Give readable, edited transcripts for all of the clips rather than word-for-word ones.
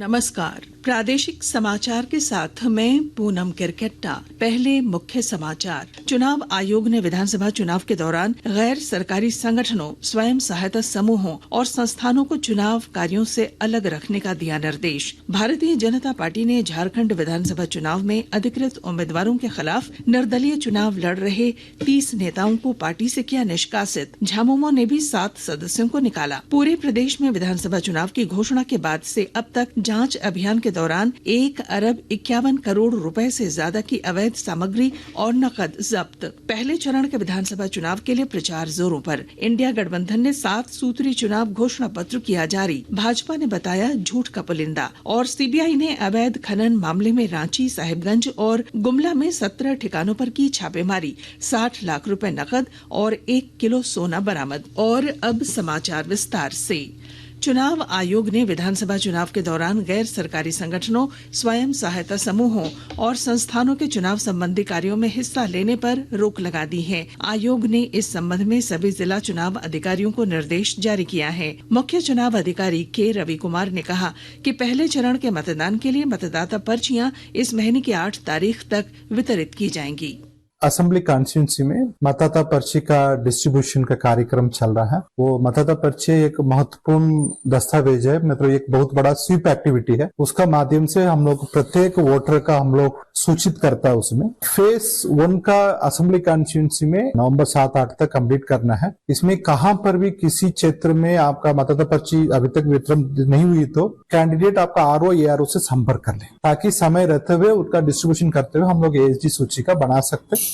नमस्कार। प्रादेशिक समाचार के साथ मैं पूनम किरकेट्टा। पहले मुख्य समाचार। चुनाव आयोग ने विधानसभा चुनाव के दौरान गैर सरकारी संगठनों, स्वयं सहायता समूहों और संस्थानों को चुनाव कार्यों से अलग रखने का दिया निर्देश। भारतीय जनता पार्टी ने झारखंड विधानसभा चुनाव में अधिकृत उम्मीदवारों के खिलाफ निर्दलीय चुनाव लड़ रहे 30 नेताओं को पार्टी से किया निष्कासित। झामुमो ने भी 7 सदस्यों को निकाला। पूरे प्रदेश में विधानसभा चुनाव की घोषणा के बाद से अब तक जांच अभियान के दौरान 1 अरब 51 करोड़ रुपए से ज्यादा की अवैध सामग्री और नकद जब्त। पहले चरण के विधानसभा चुनाव के लिए प्रचार जोरों पर। इंडिया गठबंधन ने 7 सूत्री चुनाव घोषणा पत्र किया जारी। भाजपा ने बताया झूठ का पुलिंदा। और सीबीआई ने अवैध खनन मामले में रांची, साहिबगंज और गुमला में 17 ठिकानों पर की छापेमारी। 60 लाख रुपए नकद और 1 किलो सोना बरामद। और अब समाचार विस्तार से। चुनाव आयोग ने विधानसभा चुनाव के दौरान गैर सरकारी संगठनों, स्वयं सहायता समूहों और संस्थानों के चुनाव संबंधी कार्यों में हिस्सा लेने पर रोक लगा दी है। आयोग ने इस संबंध में सभी जिला चुनाव अधिकारियों को निर्देश जारी किया है। मुख्य चुनाव अधिकारी के रवि कुमार ने कहा कि पहले चरण के मतदान के लिए मतदाता पर्चियां इस महीने की 8 तारीख तक वितरित की जाएंगी। असेंबली कॉन्स्टिट्यूंसी में मतदाता पर्ची का डिस्ट्रीब्यूशन का कार्यक्रम चल रहा है। वो मतदाता पर्ची एक महत्वपूर्ण दस्तावेज है, मतलब एक बहुत बड़ा स्वीप एक्टिविटी है। उसका माध्यम से हम लोग प्रत्येक वोटर का हम लोग सूचित करता है। उसमें फेज 1 का असेंबली कॉन्स्टिट्यूंसी में नवंबर 7-8 तक कंप्लीट करना है। इसमें कहां पर भी किसी क्षेत्र में आपका मतदाता पर्ची अभी तक वितरण नहीं हुई तो कैंडिडेट आपका आरओ एआरओ से संपर्क कर ले, ताकि समय रहते हुए उसका डिस्ट्रीब्यूशन करते हुए हम लोग एएसडी सूची का बना सकते हैं।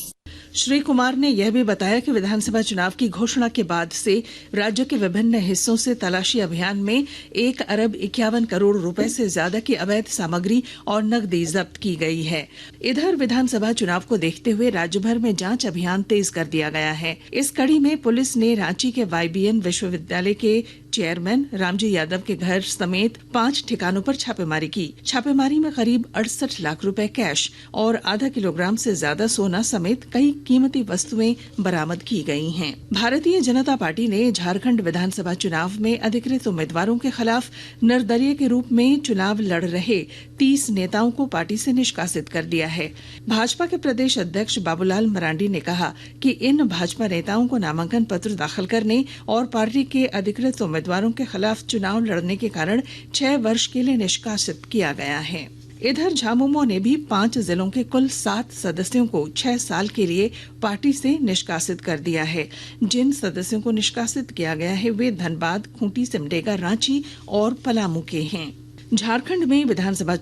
श्री कुमार ने यह भी बताया कि विधानसभा चुनाव की घोषणा के बाद से राज्य के विभिन्न हिस्सों से तलाशी अभियान में 1 अरब 51 करोड़ रुपए से ज्यादा की अवैध सामग्री और नकदी जब्त की गई है। इधर विधानसभा चुनाव को देखते हुए राज्य भर में जांच अभियान तेज कर दिया गया है। इस कड़ी में पुलिस ने रांची के वाईबीएन विश्वविद्यालय के चेयरमैन रामजी यादव के घर समेत 5 ठिकानों पर छापेमारी की। छापेमारी में करीब 68 लाख रुपए कैश और आधा किलोग्राम से ज्यादा सोना समेत कई कीमती वस्तुएं बरामद की गई हैं। भारतीय जनता पार्टी ने झारखंड विधानसभा चुनाव में अधिकृत उम्मीदवारों के खिलाफ निर्दलीय के रूप में चुनाव लड़ रहे 30 नेताओं को पार्टी से निष्कासित कर दिया है। भाजपा के प्रदेश अध्यक्ष बाबूलाल मरांडी ने कहा कि इन भाजपा नेताओं को नामांकन पत्र दाखिल करने और पार्टी के अधिकृत उम्मीदवारों के खिलाफ चुनाव लड़ने के कारण 6 वर्ष के लिए निष्कासित किया गया है। इधर झामुमो ने भी 5 जिलों के कुल 7 सदस्यों को 6 साल के लिए पार्टी से निष्कासित कर दिया है। जिन सदस्यों को निष्कासित किया गया है वे धनबाद, खूंटी, सिमडेगा, रांची और पलामू के हैं। झारखंड में विधानसभा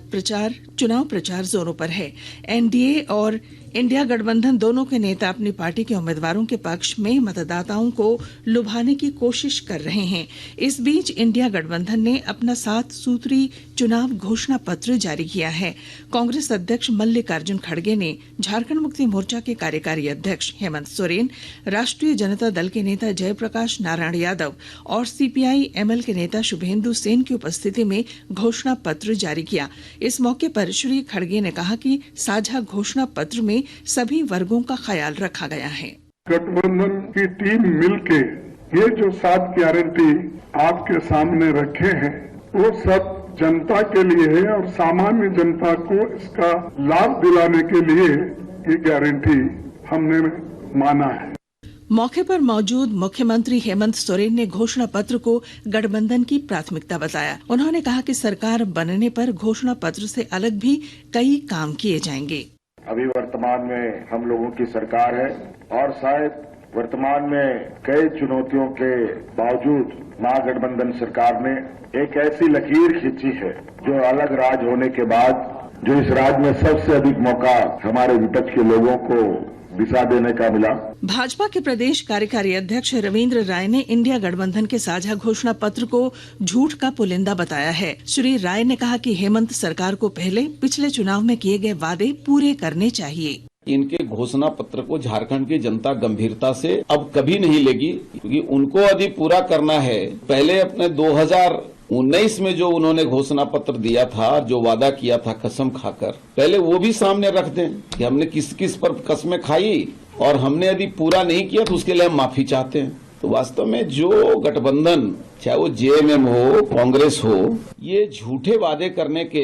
चुनाव प्रचार जोरों पर है। एनडीए और इंडिया गठबंधन दोनों के नेता अपनी पार्टी के उम्मीदवारों के पक्ष में मतदाताओं को लुभाने की कोशिश कर रहे हैं। इस बीच इंडिया गठबंधन ने अपना 7 सूत्री चुनाव घोषणा पत्र जारी किया है। कांग्रेस अध्यक्ष मल्लिकार्जुन खड़गे ने झारखंड मुक्ति मोर्चा के कार्यकारी अध्यक्ष हेमंत सोरेन, राष्ट्रीय जनता दल के नेता जयप्रकाश नारायण यादव और सीपीआई एमएल के नेता शुभेंदु सेन की उपस्थिति में घोषणा पत्र जारी किया। इस मौके पर श्री खड़गे ने कहा कि साझा घोषणा पत्र में सभी वर्गों का ख्याल रखा गया है। गठबंधन की टीम मिलके ये जो 7 गारंटी आपके सामने रखे हैं वो सब जनता के लिए है और सामान्य जनता को इसका लाभ दिलाने के लिए ये गारंटी हमने माना है। मौके पर मौजूद मुख्यमंत्री हेमंत सोरेन ने घोषणा पत्र को गठबंधन की प्राथमिकता बताया। उन्होंने कहा कि सरकार बनने पर घोषणा पत्र से अलग भी कई काम किए जाएंगे। अभी वर्तमान में हम लोगों की सरकार है और शायद वर्तमान में कई चुनौतियों के बावजूद महागठबंधन सरकार ने एक ऐसी लकीर खींची है जो अलग राज होने के बाद जो इस राज्य में सबसे अधिक मौका हमारे विपक्ष के लोगों को दिशा देने का मिला। भाजपा के प्रदेश कार्यकारी अध्यक्ष रविंद्र राय ने इंडिया गठबंधन के साझा घोषणा पत्र को झूठ का पुलिंदा बताया है। श्री राय ने कहा कि हेमंत सरकार को पहले पिछले चुनाव में किए गए वादे पूरे करने चाहिए। इनके घोषणा पत्र को झारखंड की जनता गंभीरता से अब कभी नहीं लेगी, क्योंकि उनको यदि पूरा करना है, पहले अपने 2019 में जो उन्होंने घोषणा पत्र दिया था, जो वादा किया था कसम खाकर, पहले वो भी सामने रख दें कि हमने किस किस पर कसमें खाई और हमने यदि पूरा नहीं किया तो उसके लिए हम माफी चाहते हैं। तो वास्तव में जो गठबंधन, चाहे वो जेएमएम हो, कांग्रेस हो, ये झूठे वादे करने के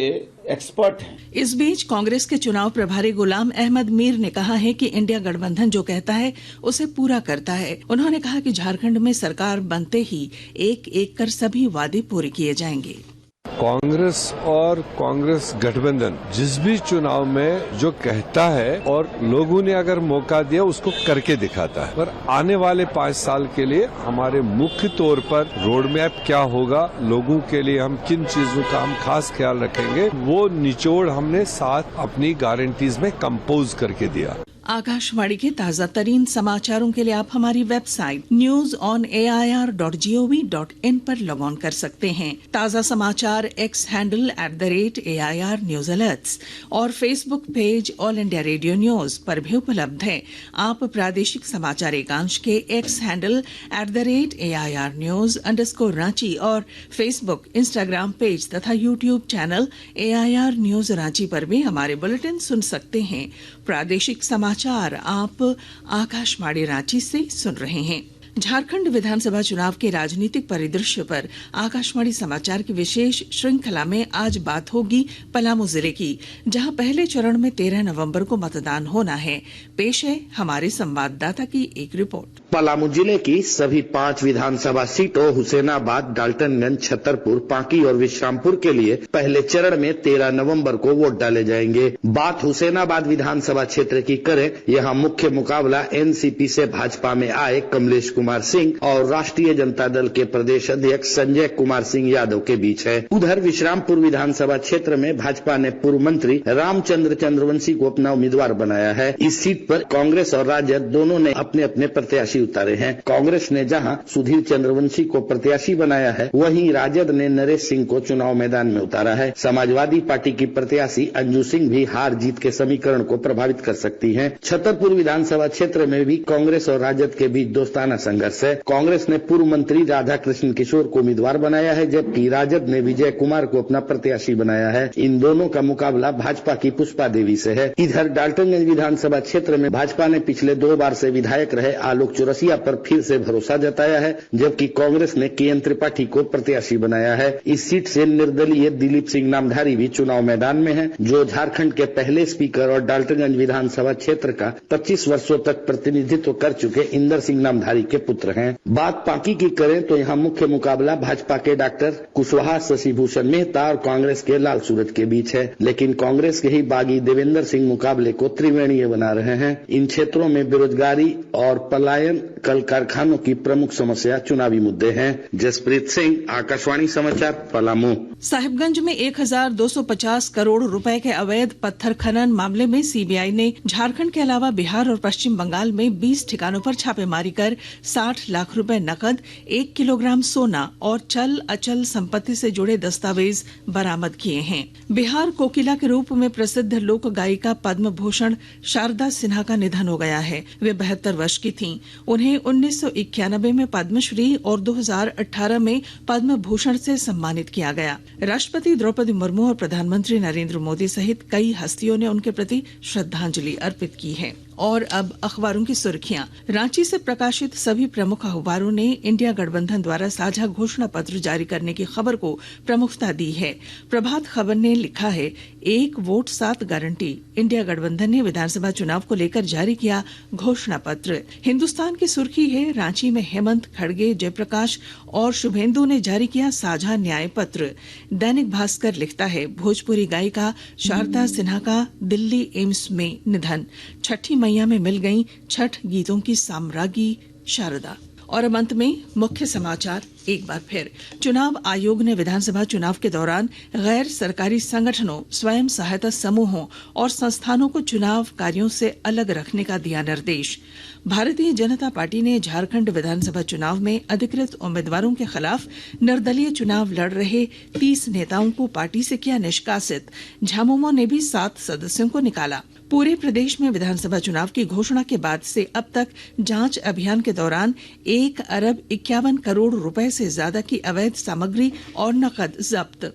एक्सपर्ट हैं। इस बीच कांग्रेस के चुनाव प्रभारी गुलाम अहमद मीर ने कहा है कि इंडिया गठबंधन जो कहता है उसे पूरा करता है। उन्होंने कहा कि झारखंड में सरकार बनते ही एक एक कर सभी वादे पूरे किए जाएंगे। कांग्रेस और कांग्रेस गठबंधन जिस भी चुनाव में जो कहता है और लोगों ने अगर मौका दिया उसको करके दिखाता है। पर आने वाले 5 साल के लिए हमारे मुख्य तौर पर रोड मैप क्या होगा, लोगों के लिए हम किन चीजों का हम खास ख्याल रखेंगे, वो निचोड़ हमने साथ अपनी गारंटीज में कंपोज करके दिया। आकाशवाणी के ताजा तरीन समाचारों के लिए आप हमारी वेबसाइट news.air.gov.in पर लॉग ऑन कर सकते हैं। ताजा समाचार X handle @AIR news alerts और Facebook page All India Radio news पर भी उपलब्ध है। आप प्रादेशिक समाचार एकांश के एक्स हैंडल @AIR न्यूज_रांची और फेसबुक, इंस्टाग्राम पेज तथा YouTube channel AIR news Ranchi पर भी हमारे बुलेटिन सुन सकते हैं। प्रादेशिक समाचार आप आकाशवाणी रांची से सुन रहे हैं। झारखंड विधानसभा चुनाव के राजनीतिक परिदृश्य पर आकाशवाणी समाचार की विशेष श्रृंखला में आज बात होगी पलामू जिले की, जहां पहले चरण में 13 नवंबर को मतदान होना है। पेश है हमारे संवाददाता की एक रिपोर्ट। पलामू जिले की सभी 5 विधानसभा सीटों हुसैनाबाद, डाल्टनगंज, छतरपुर, पांकी और विश्रामपुर के लिए पहले चरण में 13 नवंबर को वोट डाले जाएंगे। बात हुसैनाबाद विधानसभा क्षेत्र की करें, यहाँ मुख्य मुकाबला एनसीपी से भाजपा में आए कमलेश कुमार सिंह और राष्ट्रीय जनता दल के प्रदेश अध्यक्ष संजय कुमार सिंह यादव के बीच है। उधर विश्रामपुर विधानसभा क्षेत्र में भाजपा ने पूर्व मंत्री रामचंद्र चंद्रवंशी को अपना उम्मीदवार बनाया है। इस सीट पर कांग्रेस और राजद दोनों ने अपने अपने प्रत्याशी उतारे हैं। कांग्रेस ने जहां सुधीर चंद्रवंशी को प्रत्याशी बनाया है, वहीं राजद ने नरेश सिंह को चुनाव मैदान में उतारा है। समाजवादी पार्टी की प्रत्याशी अंजू सिंह भी हार जीत के समीकरण को प्रभावित कर सकती हैं। छतरपुर विधानसभा क्षेत्र में भी कांग्रेस और राजद के बीच दोस्ताना संघर्ष है। कांग्रेस ने पूर्व मंत्री राधा कृष्ण किशोर को उम्मीदवार बनाया है, जबकि राजद ने विजय कुमार को अपना प्रत्याशी बनाया है। इन दोनों का मुकाबला भाजपा की पुष्पा देवी से है। इधर डाल्टनगंज विधानसभा क्षेत्र में भाजपा ने पिछले 2 बार से विधायक रहे आलोक चौरसिया पर फिर से भरोसा जताया है, जबकि कांग्रेस ने केएन त्रिपाठी को प्रत्याशी बनाया है। इस सीट से निर्दलीय दिलीप सिंह नामधारी भी चुनाव मैदान में है, जो झारखंड के पहले स्पीकर और डाल्टनगंज विधानसभा क्षेत्र का 25 वर्षों तक प्रतिनिधित्व कर चुके इंदर सिंह नामधारी के पुत्र हैं। बात पांकी की करें तो यहाँ मुख्य मुकाबला भाजपा के डॉक्टर कुशवाहा शशिभूषण मेहता और कांग्रेस के लाल सूरज के बीच है, लेकिन कांग्रेस के ही बागी देवेंद्र सिंह मुकाबले को त्रिवेणीय बना रहे हैं। इन क्षेत्रों में बेरोजगारी और पलायन कल कारखानों की प्रमुख समस्या चुनावी मुद्दे हैं। जसप्रीत सिंह, आकाशवाणी समाचार, पलामू। साहिबगंज में 1250 करोड़ रुपए के अवैध पत्थर खनन मामले में सीबीआई ने झारखंड के अलावा बिहार और पश्चिम बंगाल में 20 ठिकानों पर छापेमारी कर 60 लाख रुपए नकद, 1 किलोग्राम सोना और चल अचल संपत्ति से जुड़े दस्तावेज बरामद किए हैं। बिहार कोकिला के रूप में प्रसिद्ध लोक गायिका पद्म भूषण शारदा सिन्हा का निधन हो गया है। वे 72 वर्ष की थीं। उन्हें 1991 में पद्मश्री और 2018 में पद्म भूषण से सम्मानित किया गया। राष्ट्रपति द्रौपदी मुर्मू और प्रधानमंत्री नरेंद्र मोदी सहित कई हस्तियों ने उनके प्रति श्रद्धांजलि अर्पित की है। और अब अखबारों की सुर्खियां। रांची से प्रकाशित सभी प्रमुख अखबारों ने इंडिया गठबंधन द्वारा साझा घोषणा पत्र जारी करने की खबर को प्रमुखता दी है। प्रभात खबर ने लिखा है, 1 वोट 7 गारंटी। इंडिया गठबंधन ने विधानसभा चुनाव को लेकर जारी किया घोषणा पत्र। हिंदुस्तान की सुर्खी है, रांची में हेमंत खड़गे, जयप्रकाश और शुभेंदु ने जारी किया साझा न्याय पत्र। दैनिक भास्कर लिखता है, भोजपुरी गायिका शारदा सिन्हा का दिल्ली एम्स में निधन। छठी मैया में मिल गई छठ गीतों की साम्राज्ञी शारदा। और अब अंत में मुख्य समाचार एक बार फिर। चुनाव आयोग ने विधानसभा चुनाव के दौरान गैर सरकारी संगठनों, स्वयं सहायता समूहों और संस्थानों को चुनाव कार्यों से अलग रखने का दिया निर्देश। भारतीय जनता पार्टी ने झारखंड विधानसभा चुनाव में अधिकृत उम्मीदवारों के खिलाफ निर्दलीय चुनाव लड़ रहे 30 नेताओं को पार्टी से किया निष्कासित। झामुमो ने भी 7 सदस्यों को निकाला। पूरे प्रदेश में विधानसभा चुनाव की घोषणा के बाद से अब तक जांच अभियान के दौरान 1 अरब 51 करोड़ रुपए से ज्यादा की अवैध सामग्री और नकद जब्त।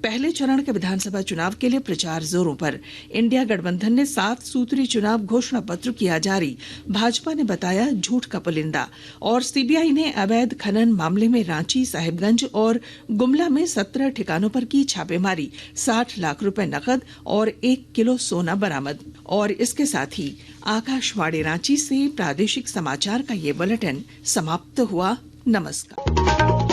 पहले चरण के विधानसभा चुनाव के लिए प्रचार जोरों पर। इंडिया गठबंधन ने 7 सूत्री चुनाव घोषणा पत्र किया जारी। भाजपा ने बताया झूठ का पुलिंदा। और सीबीआई ने अवैध खनन मामले में रांची, साहिबगंज और गुमला में 17 ठिकानों पर की छापेमारी। 60 लाख रुपए नकद और 1 किलो सोना बरामद। और इसके साथ ही आकाशवाणी रांची से प्रादेशिक समाचार का ये बुलेटिन समाप्त हुआ। नमस्कार।